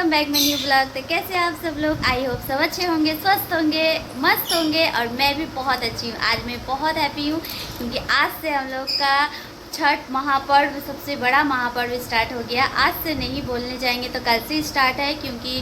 Welcome back my new blog. तो कैसे आप सब लोग? आई होप सब अच्छे होंगे, स्वस्थ होंगे, मस्त होंगे। और मैं भी बहुत अच्छी हूँ। आज मैं बहुत हैप्पी हूँ क्योंकि आज से हम लोग का छठ महापर्व, सबसे बड़ा महापर्व स्टार्ट हो गया। आज से नहीं बोलने जाएंगे तो कल से स्टार्ट है, क्योंकि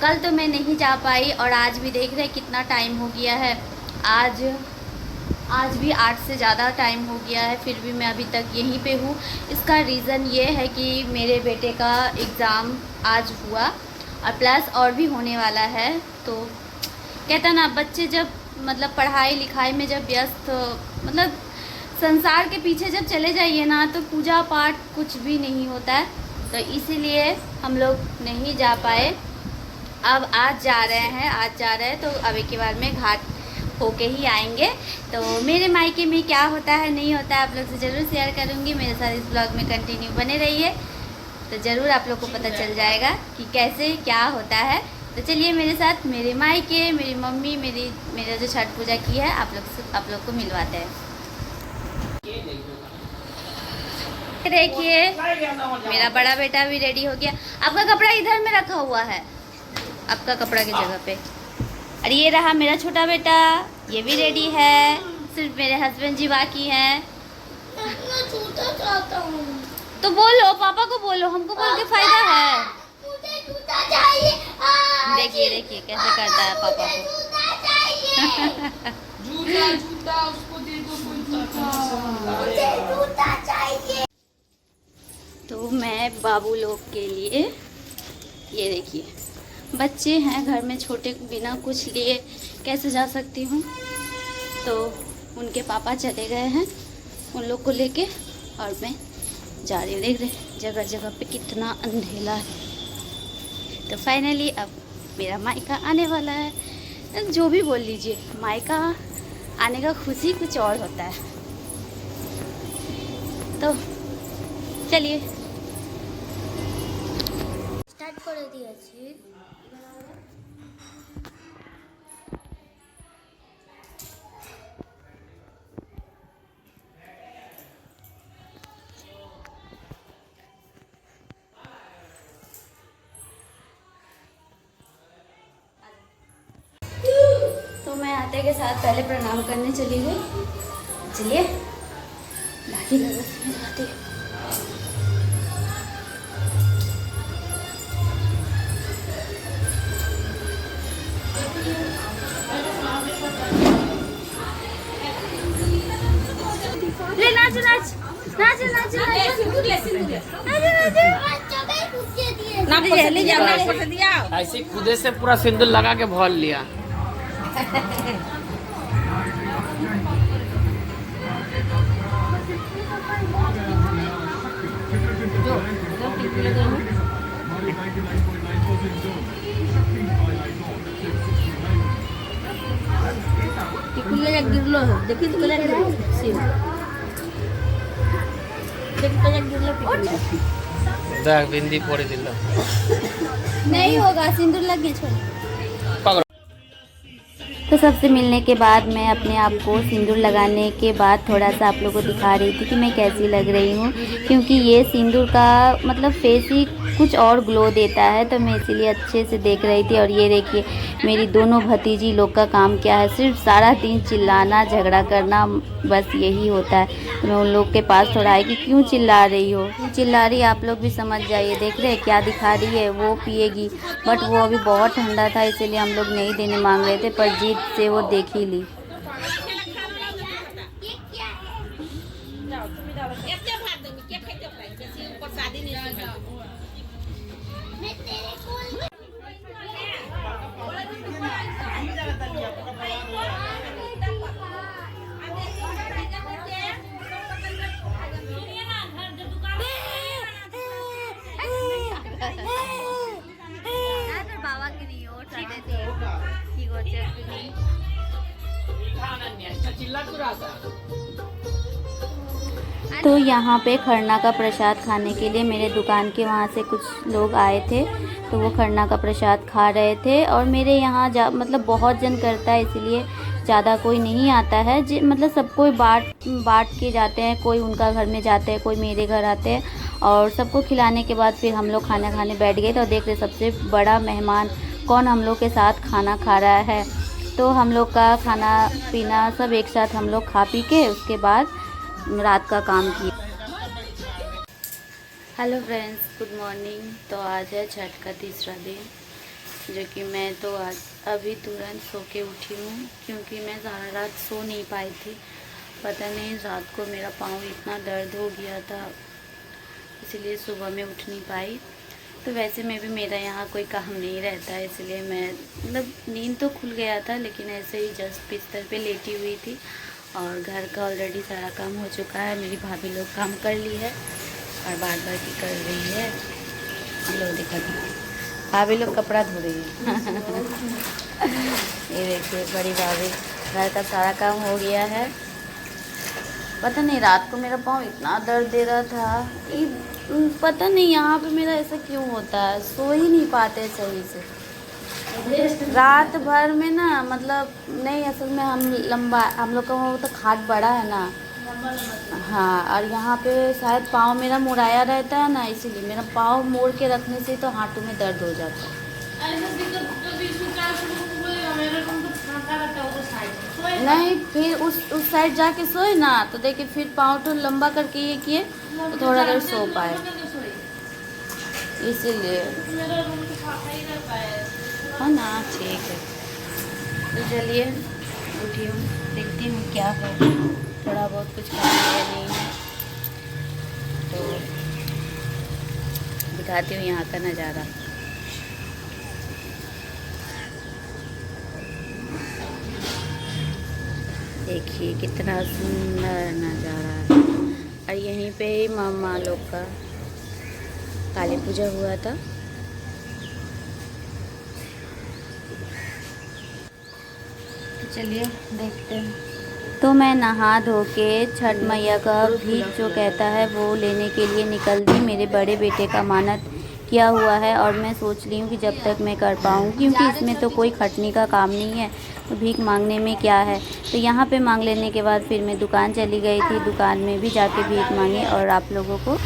कल तो मैं नहीं जा पाई और आज भी देख रहे कितना टाइम हो गया है। आज भी 8 से ज़्यादा टाइम हो गया है, फिर भी मैं अभी तक यहीं पे हूँ। इसका रीज़न ये है कि मेरे बेटे का एग्ज़ाम आज हुआ और प्लस और भी होने वाला है। तो कहता ना, बच्चे जब मतलब पढ़ाई लिखाई में जब व्यस्त, मतलब संसार के पीछे जब चले जाइए ना, तो पूजा पाठ कुछ भी नहीं होता है। तो इसीलिए हम लोग नहीं जा पाए। अब आज जा रहे हैं तो अब एक बार में घाट होके ही आएंगे। तो मेरे मायके में क्या होता है नहीं होता है आप लोग से ज़रूर शेयर करूँगी। मेरे साथ इस ब्लॉग में कंटिन्यू बने रहिए, तो ज़रूर आप लोग को पता चल जाएगा कि कैसे क्या होता है। तो चलिए मेरे साथ मेरे मायके, मेरी मम्मी, मेरा जो छठ पूजा की है, आप लोग को मिलवाते हैं। देखिए मेरा बड़ा बेटा भी रेडी हो गया। आपका कपड़ा इधर में रखा हुआ है, आपका कपड़ा की जगह पे। और ये रहा मेरा छोटा बेटा, ये भी रेडी है। सिर्फ मेरे हस्बैंड जी बाकी हैं। मैं जूता चाहता हूँ। तो बोलो, पापा को बोलो, हमको बोल के फायदा है। मुझे जूता चाहिए। देखिए कैसे करता है पापा को। जूता चाहिए। जूता उसको दे दो, कोई जूता। मुझे जूता चाहिए। तो मैं बाबू लोग के लिए, ये देखिए बच्चे हैं घर में छोटे, बिना कुछ लिए कैसे जा सकती हूँ। तो उनके पापा चले गए हैं उन लोग को लेके, और मैं जा रही हूँ। देख रहे जगह जगह पे कितना अंधेला है। तो फाइनली अब मेरा मायका आने वाला है। जो भी बोल लीजिए, मायका आने का खुशी कुछ और होता है। तो चलिए स्टार्ट कर दिए। तो मैं आते के साथ पहले प्रणाम करने चली गई। चलिए बाकी का रस्म दिखाती हूँ। ले नाच नाच नाच नाच नाच सिंदूर ले, सिंदूर ले। ऐसे खुदे से पूरा सिंदूर लगा के भर लिया। गिरलो देखी तो बिंदी पड़ी दिल नहीं होगा, सिंदूर लग गया। छोड़। तो सबसे मिलने के बाद मैं अपने आप को सिंदूर लगाने के बाद थोड़ा सा आप लोगों को दिखा रही थी कि मैं कैसी लग रही हूँ, क्योंकि ये सिंदूर का मतलब फेस ही कुछ और ग्लो देता है। तो मैं इसीलिए अच्छे से देख रही थी। और ये देखिए मेरी दोनों भतीजी लोग का काम क्या है, सिर्फ सारा दिन चिल्लाना, झगड़ा करना, बस यही होता है। तो मैं उन लोग के पास थोड़ा आई कि क्यों चिल्ला रही हो, क्यों चिल्ला रही है, आप लोग भी समझ जाइए। देख रहे हैं क्या दिखा रही है, वो पिएगी, बट वो अभी बहुत ठंडा था इसीलिए हम लोग नहीं देने मांग रहे थे, पर जीत से वो देख ही ली। बाबा की नहीं और तो यहाँ पे खरना का प्रसाद खाने के लिए मेरे दुकान के वहाँ से कुछ लोग आए थे। तो वो खरना का प्रसाद खा रहे थे। और मेरे यहाँ मतलब बहुत जन करता है, इसलिए ज़्यादा कोई नहीं आता है, मतलब सब कोई बांट के जाते हैं, कोई उनका घर में जाते हैं, कोई मेरे घर आते हैं, और सबको खिलाने के बाद फिर हम लोग खाना खाने बैठ गए। तो देख रहे सबसे बड़ा मेहमान कौन हम लोग के साथ खाना खा रहा है। तो हम लोग का खाना पीना सब एक साथ हम लोग खा पी के उसके बाद रात का काम किया। Hello friends, good morning. तो आज है छठ का तीसरा दिन, जो कि मैं तो आज अभी तुरंत सो के उठी हूँ, क्योंकि मैं सारा रात सो नहीं पाई थी। पता नहीं रात को मेरा पाँव इतना दर्द हो गया था, इसलिए सुबह में उठ नहीं पाई। तो वैसे में भी मेरा यहाँ कोई काम नहीं रहता है, इसलिए मैं मतलब नींद तो खुल गया था, लेकिन ऐसे ही जस्ट बिस्तर पे लेटी हुई थी। और घर का ऑलरेडी सारा काम हो चुका है, मेरी भाभी लोग काम कर ली है और बार बार की कर रही है। लोग दिखा भाभी लोग कपड़ा धो रही है। ये देखिए बड़ी भाभी, घर का सारा काम हो गया है। पता नहीं रात को मेरा पाँव इतना दर्द दे रहा था, पता नहीं यहाँ पे मेरा ऐसा क्यों होता है, सो ही नहीं पाते सही से रात भर में ना। मतलब नहीं, असल में हम लोग का वो तो खाट बड़ा है ना, हाँ, और यहाँ पे शायद पाँव मेरा मुड़ाया रहता है ना, इसीलिए मेरा पाँव मोड़ के रखने से तो हाथों में दर्द हो जाता है। नहीं, फिर उस साइड जाके सोए ना, तो देखिए फिर पाँव तो लंबा करके ये किए तो थोड़ा देर सो पाए, इसीलिए है ना। ठीक है, तो चलिए उठी हूँ, देखती हूँ क्या हो। थोड़ा बहुत कुछ काम किया नहीं है, तो दिखाती हूँ यहाँ का नज़ारा। देखिए कितना सुंदर नज़ारा है। और यहीं पे ही मामा लोग का काली पूजा हुआ था। तो चलिए देखते हैं। तो मैं नहा धो के छठ मैया का भीख जो कहता है वो लेने के लिए निकल दी। मेरे बड़े बेटे का मानत किया हुआ है और मैं सोच रही हूँ कि जब तक मैं कर पाऊँ, क्योंकि इसमें तो कोई खटनी का काम नहीं है, तो भीख मांगने में क्या है। तो यहाँ पे मांग लेने के बाद फिर मैं दुकान चली गई थी, दुकान में भी जाके भीख मांगी। और आप लोगों को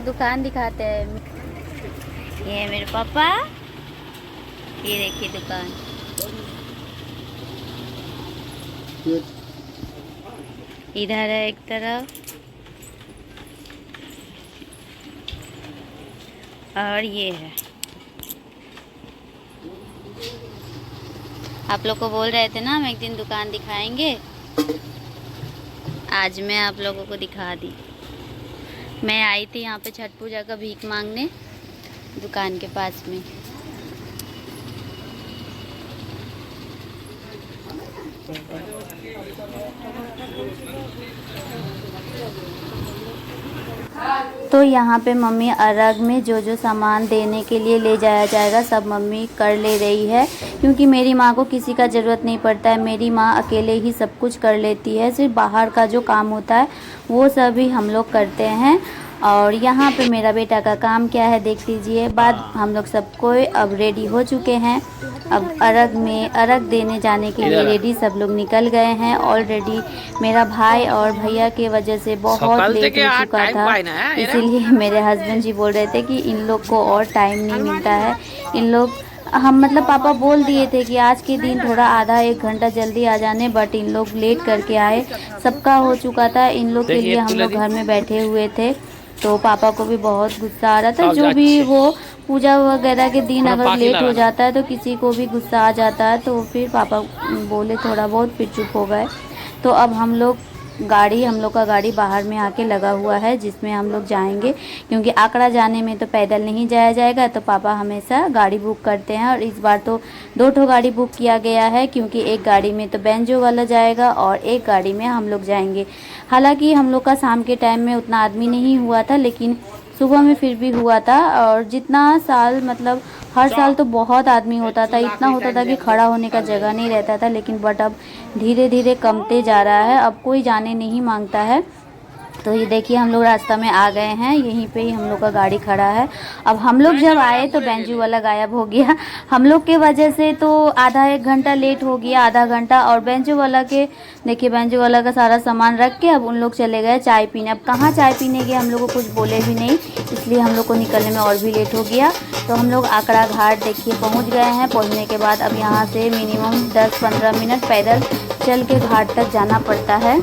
दुकान दिखाते हैं। ये मेरे पापा, ये देखिए दुकान, इधर है एक तरफ और ये है। आप लोग को बोल रहे थे ना हम एक दिन दुकान दिखाएंगे, आज मैं आप लोगों को दिखा दी। मैं आई थी यहाँ पे छठ पूजा का भीख मांगने दुकान के पास में। तो यहाँ पे मम्मी अर्घ में जो जो सामान देने के लिए ले जाया जाएगा सब मम्मी कर ले रही है, क्योंकि मेरी माँ को किसी का ज़रूरत नहीं पड़ता है। मेरी माँ अकेले ही सब कुछ कर लेती है, सिर्फ बाहर का जो काम होता है वो सभी हम लोग करते हैं। और यहाँ पे मेरा बेटा का काम क्या है देख लीजिए। बाद हम लोग सब कोई अब रेडी हो चुके हैं, अब अर्घ देने जाने के लिए रेडी सब लोग निकल गए हैं ऑलरेडी। मेरा भाई और भैया के वजह से बहुत लेट हो चुका था, इसीलिए मेरे हस्बैंड जी बोल रहे थे कि इन लोग को और टाइम नहीं मिलता है। इन लोग हम मतलब पापा बोल दिए थे कि आज के दिन थोड़ा आधा एक घंटा जल्दी आ जाने, बट इन लोग लेट करके आए। सबका हो चुका था, इन लोग के लिए हम लोग घर में बैठे हुए थे। तो पापा को भी बहुत गुस्सा आ रहा था। जो भी हो, पूजा वगैरह के दिन अगर लेट हो जाता है तो किसी को भी गुस्सा आ जाता है। तो फिर पापा बोले थोड़ा बहुत, फिर चुप हो गए। तो अब हम लोग का गाड़ी बाहर में आके लगा हुआ है, जिसमें हम लोग जाएंगे, क्योंकि आकड़ा जाने में तो पैदल नहीं जाया जाएगा। तो पापा हमेशा गाड़ी बुक करते हैं, और इस बार तो 2 ठो गाड़ी बुक किया गया है, क्योंकि एक गाड़ी में तो बेंजो वाला जाएगा और एक गाड़ी में हम लोग जाएंगे। हालांकि हम लोग का शाम के टाइम में उतना आदमी नहीं हुआ था, लेकिन सुबह में फिर भी हुआ था। और जितना साल मतलब हर साल तो बहुत आदमी होता था, इतना होता था कि खड़ा होने का जगह नहीं रहता था। लेकिन बट अब धीरे धीरे कमते जा रहा है, अब कोई जाने नहीं मांगता है। तो ये देखिए हम लोग रास्ता में आ गए हैं, यहीं पे ही हम लोग का गाड़ी खड़ा है। अब हम लोग जब आए तो बेंजू वाला गायब हो गया। हम लोग के वजह से तो आधा एक घंटा लेट हो गया, आधा घंटा। और बेंजू वाला के देखिए, बेंजू वाला का सारा सामान रख के अब उन लोग चले गए चाय पीने। अब कहाँ चाय पीने गए, हम लोग को कुछ बोले भी नहीं, इसलिए हम लोग को निकलने में और भी लेट हो गया। तो हम लोग आकड़ा घाट देखिए पहुँच गए हैं। पहुँचने के बाद अब यहाँ से मिनिमम 10-15 मिनट पैदल चल के घाट तक जाना पड़ता है।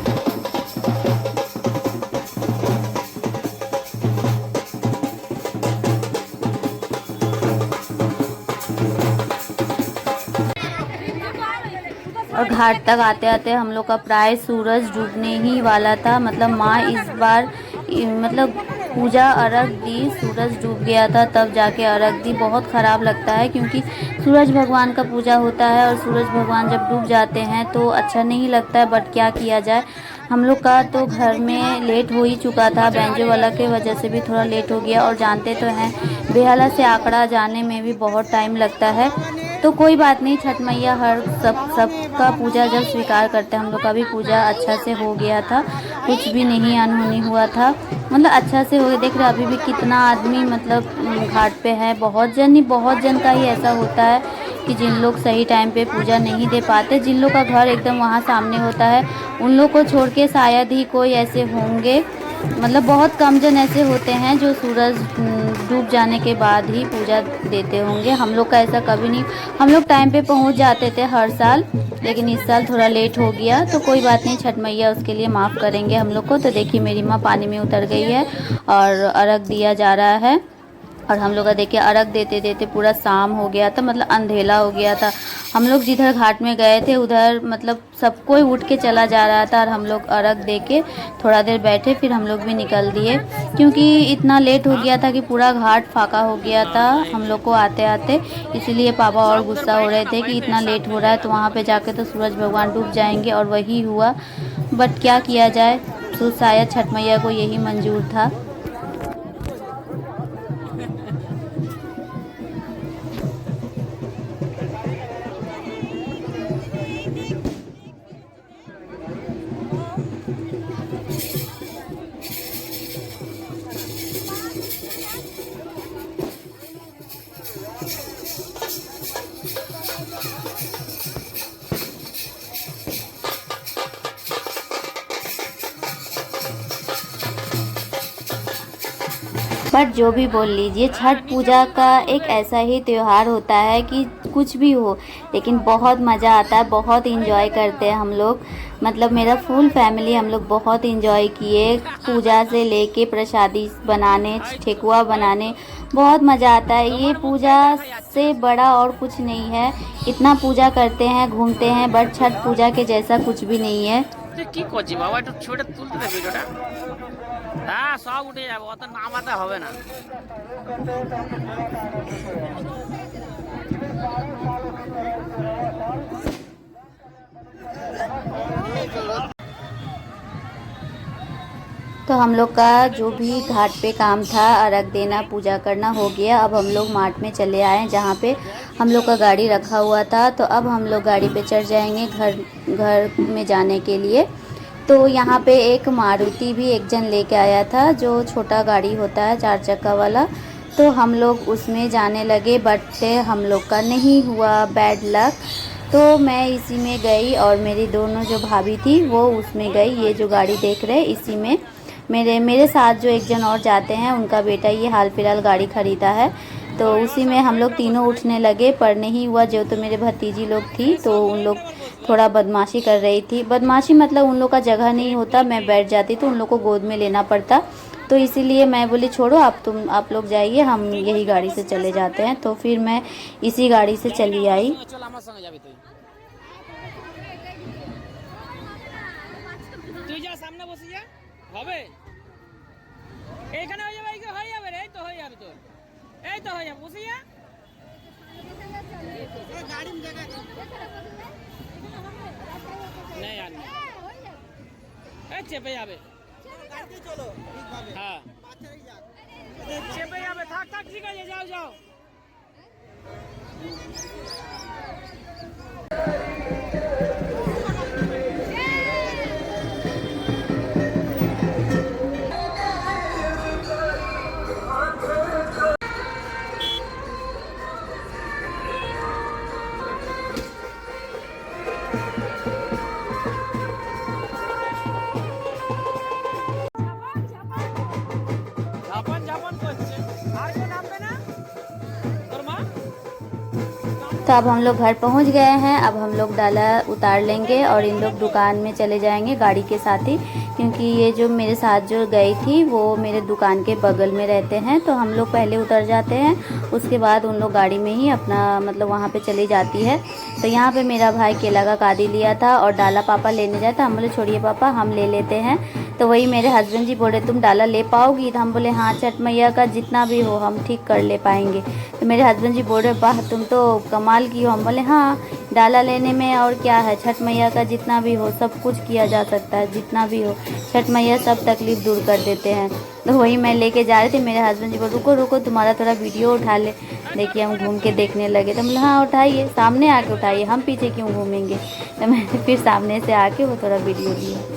और घाट तक आते आते हम लोग का प्राय सूरज डूबने ही वाला था। मतलब माँ इस बार मतलब पूजा अर्घ दी, सूरज डूब गया था तब जाके अर्घ दी। बहुत ख़राब लगता है क्योंकि सूरज भगवान का पूजा होता है और सूरज भगवान जब डूब जाते हैं तो अच्छा नहीं लगता है। बट क्या किया जाए, हम लोग का तो घर में लेट हो ही चुका था, बेंजो वाला के वजह से भी थोड़ा लेट हो गया। और जानते तो हैं बेहाला से आकड़ा जाने में भी बहुत टाइम लगता है। तो कोई बात नहीं, छठ मैया हर सबका पूजा जब स्वीकार करते हैं। हम लोग का भी पूजा अच्छा से हो गया था, कुछ भी नहीं अनहोनी हुआ था, मतलब अच्छा से हो गया। देख रहे अभी भी कितना आदमी मतलब घाट पे है। बहुत जन का ही ऐसा होता है कि जिन लोग सही टाइम पे पूजा नहीं दे पाते, जिन लोग का घर एकदम वहाँ सामने होता है, उन लोग को छोड़ के शायद ही कोई ऐसे होंगे। मतलब बहुत कम जन ऐसे होते हैं जो सूरज डूब जाने के बाद ही पूजा देते होंगे। हम लोग का ऐसा कभी नहीं, हम लोग टाइम पे पहुंच जाते थे हर साल, लेकिन इस साल थोड़ा लेट हो गया। तो कोई बात नहीं, छठ मैया उसके लिए माफ़ करेंगे हम लोग को। तो देखिए मेरी माँ पानी में उतर गई है और अर्घ दिया जा रहा है। और हम लोग का देखिए अर्घ देते देते पूरा शाम हो गया था, मतलब अंधेला हो गया था। हम लोग जिधर घाट में गए थे उधर मतलब सब कोई उठ के चला जा रहा था और हम लोग अर्घ दे के थोड़ा देर बैठे, फिर हम लोग भी निकल दिए क्योंकि इतना लेट हो गया था कि पूरा घाट फाका हो गया था हम लोग को आते आते। इसीलिए पापा और गुस्सा हो रहे थे कि इतना लेट हो रहा है तो वहाँ पे जाके तो सूरज भगवान डूब जाएंगे, और वही हुआ। बट क्या किया जाए, तो शायद छठ मैया को यही मंजूर था। बट जो भी बोल लीजिए, छठ पूजा का एक ऐसा ही त्यौहार होता है कि कुछ भी हो लेकिन बहुत मज़ा आता है, बहुत इंजॉय करते हैं हम लोग। मतलब मेरा फुल फैमिली हम लोग बहुत इंजॉय किए, पूजा से लेके प्रसादी बनाने, ठेकुआ बनाने, बहुत मज़ा आता है। ये पूजा से बड़ा और कुछ नहीं है। इतना पूजा करते हैं, घूमते हैं, बट छठ पूजा के जैसा कुछ भी नहीं है। কি করছি বাবা, একটু ছোট তুলতে দে ভিডিওটা। হ্যাঁ সব উঠে যাবে, অত নামাতে হবে না। तो हम लोग का जो भी घाट पे काम था, अर्घ देना, पूजा करना हो गया। अब हम लोग मार्ट में चले आए जहाँ पे हम लोग का गाड़ी रखा हुआ था। तो अब हम लोग गाड़ी पे चढ़ जाएंगे घर में जाने के लिए। तो यहाँ पे एक मारुति भी एक जन लेके आया था, जो छोटा गाड़ी होता है 4 चक्का वाला। तो हम लोग उसमें जाने लगे, बट हम लोग का नहीं हुआ, बैड लक। तो मैं इसी में गई और मेरी दोनों जो भाभी थी वो उसमें गई। ये जो गाड़ी देख रहे इसी में मेरे साथ जो एक जन और जाते हैं, उनका बेटा ये हाल फिलहाल गाड़ी ख़रीदा है। तो उसी में हम लोग तीनों उठने लगे, पर नहीं हुआ। जो तो मेरे भतीजी लोग थी, तो उन लोग थोड़ा बदमाशी कर रही थी। बदमाशी मतलब उन लोग का जगह नहीं होता, मैं बैठ जाती तो उन लोग को गोद में लेना पड़ता। तो इसीलिए मैं बोली छोड़ो, आप लोग जाइए, हम यही गाड़ी से चले जाते हैं। तो फिर मैं इसी गाड़ी से चली आई। হবে এইখানে হয়ে যাবে, এইখানে হয়ে যাবে রে, এই তো হয়ে যাবে, তোর এই তো হয়ে যাবে, বসে যা গাড়ি में जगह नहीं यार, এই চেপে যাবে, গাড়িতে চলো ঠিকভাবে, হ্যাঁ বাচ্চারাই যাক, চেপে যাবে, থাক থাক, ঠিক আছে, যাও যাও। तो अब हम लोग घर पहुंच गए हैं। अब हम लोग डाला उतार लेंगे और इन लोग दुकान में चले जाएंगे गाड़ी के साथ ही, क्योंकि ये जो मेरे साथ जो गई थी वो मेरे दुकान के बगल में रहते हैं। तो हम लोग पहले उतर जाते हैं, उसके बाद उन लोग गाड़ी में ही अपना मतलब वहाँ पे चली जाती है। तो यहाँ पे मेरा भाई केला का कादी लिया था और डाला पापा लेने जाता। हम बोले छोड़िए पापा हम ले लेते हैं। तो वही मेरे हस्बैंड जी बोले तुम डाला ले पाओगी? तो हम बोले हाँ छठ मैया का जितना भी हो हम ठीक कर ले पाएंगे। तो मेरे हस्बैंड जी बोल रहे वाह तुम तो कमाल की हो। हम बोले हाँ डाला लेने में और क्या है, छठ मैया का जितना भी हो सब कुछ किया जा सकता है, जितना भी हो छठ मैया सब तकलीफ़ दूर कर देते हैं। तो वही मैं लेके जा रही थी, मेरे हस्बैंड जी बोल रुको रुको तुम्हारा थोड़ा वीडियो उठा ले। देखिए हम घूम के देखने लगे। तो हम बोले हाँ उठाइए, सामने आके उठाइए, हम पीछे क्यों घूमेंगे। तो मैंने फिर सामने से आके वो थोड़ा वीडियो लिया।